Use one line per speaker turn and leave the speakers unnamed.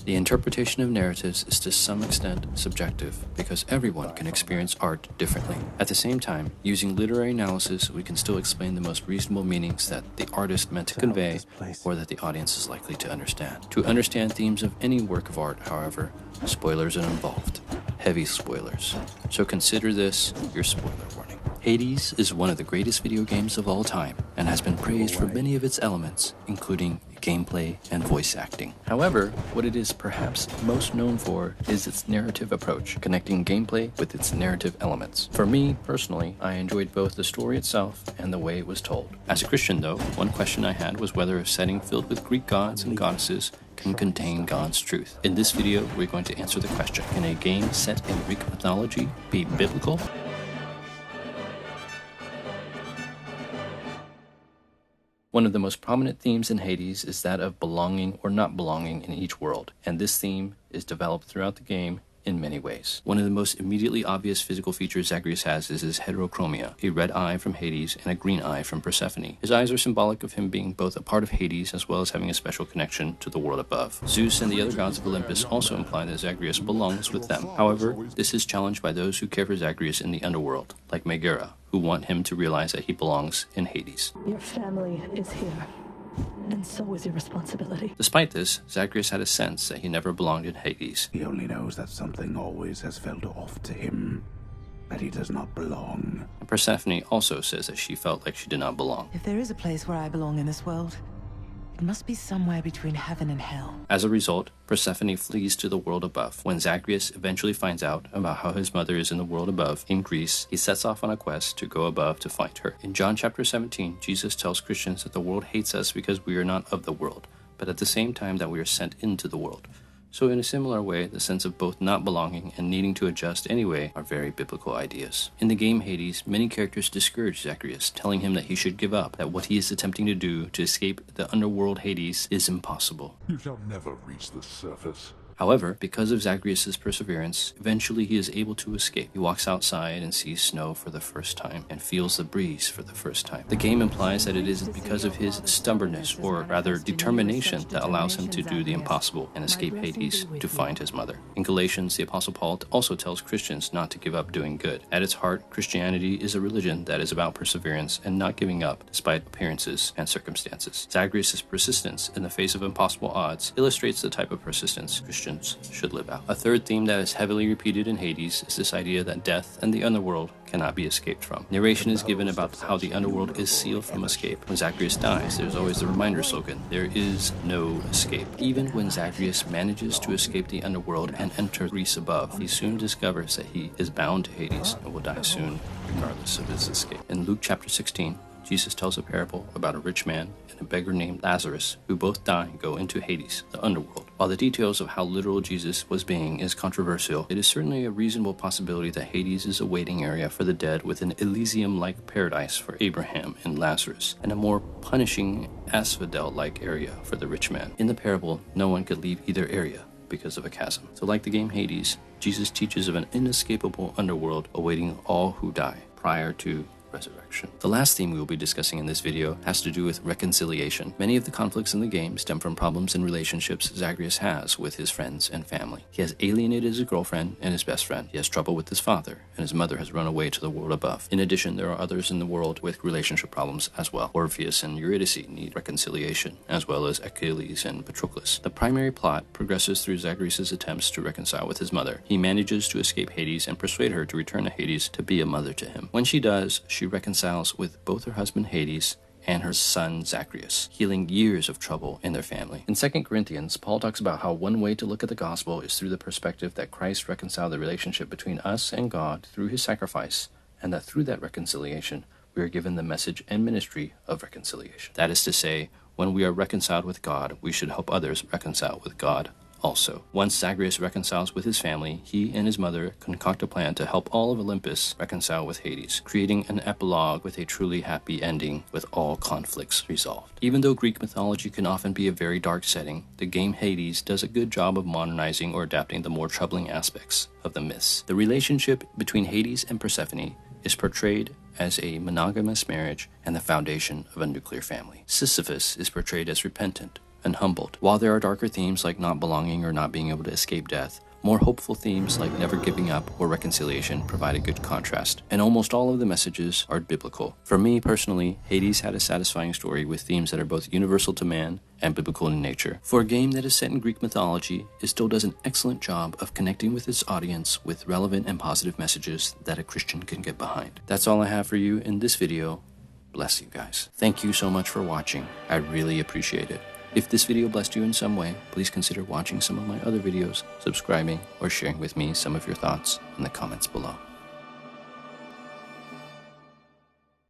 The interpretation of narratives is to some extent subjective because everyone can experience art differently. At the same time, using literary analysis, we can still explain the most reasonable meanings that the artist meant to convey or that the audience is likely to understand. To understand themes of any work of art, however, spoilers are involved. Heavy spoilers. So consider this your spoiler warning. Hades is one of the greatest video games of all time and has been praised for many of its elements, including gameplay and voice acting. However, what it is perhaps most known for is its narrative approach, connecting gameplay with its narrative elements. For me, personally, I enjoyed both the story itself and the way it was told. As a Christian, though, one question I had was whether a setting filled with Greek gods and goddesses can contain God's truth. In this video, we're going to answer the question, can a game set in Greek mythology be biblical? One of the most prominent themes in Hades is that of belonging or not belonging in each world, and this theme is developed throughout the game in many ways. One of the most immediately obvious physical features Zagreus has is his heterochromia, a red eye from Hades and a green eye from Persephone. His eyes are symbolic of him being both a part of Hades as well as having a special connection to the world above. Zeus and the other gods of Olympus also imply that Zagreus belongs with them. However, this is challenged by those who care for Zagreus in the underworld, like Megara, who want him to realize that he belongs in Hades.
Your family is here, and so is your responsibility.
Despite this, Zagreus had a sense that he never belonged in Hades.
He only knows that something always has felt off to him, that he does not belong.
And Persephone also says that she felt like she did not belong.
If there is a place where I belong in this world, it must be somewhere between heaven and hell.
As a result, Persephone flees to the world above. When Zagreus eventually finds out about how his mother is in the world above, in Greece, he sets off on a quest to go above to find her. In John chapter 17, Jesus tells Christians that the world hates us because we are not of the world, but at the same time that we are sent into the world. So in a similar way, the sense of both not belonging and needing to adjust anyway are very biblical ideas. In the game Hades, many characters discourage Zagreus, telling him that he should give up, that what he is attempting to do to escape the underworld Hades is impossible.
You shall never reach the surface.
However, because of Zagreus' perseverance, eventually he is able to escape. He walks outside and sees snow for the first time, and feels the breeze for the first time. The game implies that it is because of his stubbornness, or rather determination, that allows him to do the impossible and escape Hades to find his mother. In Galatians, the Apostle Paul also tells Christians not to give up doing good. At its heart, Christianity is a religion that is about perseverance and not giving up despite appearances and circumstances. Zagreus' persistence in the face of impossible odds illustrates the type of persistence Christians should live out. A third theme that is heavily repeated in Hades is this idea that death and the underworld cannot be escaped from. Narration is given about how the underworld is sealed from escape. When Zagreus dies, there's always the reminder slogan, there is no escape. Even when Zagreus manages to escape the underworld and enter Greece above, he soon discovers that he is bound to Hades and will die soon, regardless of his escape. In Luke chapter 16, Jesus tells a parable about a rich man and a beggar named Lazarus, who both die and go into Hades, the underworld. While the details of how literal Jesus was being is controversial, it is certainly a reasonable possibility that Hades is a waiting area for the dead with an Elysium-like paradise for Abraham and Lazarus, and a more punishing Asphodel-like area for the rich man. In the parable, no one could leave either area because of a chasm. So like the game Hades, Jesus teaches of an inescapable underworld awaiting all who die prior to resurrection. The last theme we will be discussing in this video has to do with reconciliation. Many of the conflicts in the game stem from problems in relationships Zagreus has with his friends and family. He has alienated his girlfriend and his best friend. He has trouble with his father, and his mother has run away to the world above. In addition, there are others in the world with relationship problems as well. Orpheus and Eurydice need reconciliation, as well as Achilles and Patroclus. The primary plot progresses through Zagreus' attempts to reconcile with his mother. He manages to escape Hades and persuade her to return to Hades to be a mother to him. When she does, she reconciles with both her husband Hades and her son Zagreus, healing years of trouble in their family. In 2 Corinthians, Paul talks about how one way to look at the gospel is through the perspective that Christ reconciled the relationship between us and God through his sacrifice, and that through that reconciliation, we are given the message and ministry of reconciliation. That is to say, when we are reconciled with God, we should help others reconcile with God also. Once Zagreus reconciles with his family, he and his mother concoct a plan to help all of Olympus reconcile with Hades, creating an epilogue with a truly happy ending with all conflicts resolved. Even though Greek mythology can often be a very dark setting, the game Hades does a good job of modernizing or adapting the more troubling aspects of the myths. The relationship between Hades and Persephone is portrayed as a monogamous marriage and the foundation of a nuclear family. Sisyphus is portrayed as repentant, and humbled. While there are darker themes like not belonging or not being able to escape death, more hopeful themes like never giving up or reconciliation provide a good contrast, and almost all of the messages are biblical. For me personally, Hades had a satisfying story with themes that are both universal to man and biblical in nature. For a game that is set in Greek mythology, it still does an excellent job of connecting with its audience with relevant and positive messages that a Christian can get behind. That's all I have for you in this video. Bless you guys. Thank you so much for watching. I really appreciate it. If this video blessed you in some way, please consider watching some of my other videos, subscribing, or sharing with me some of your thoughts in the comments below.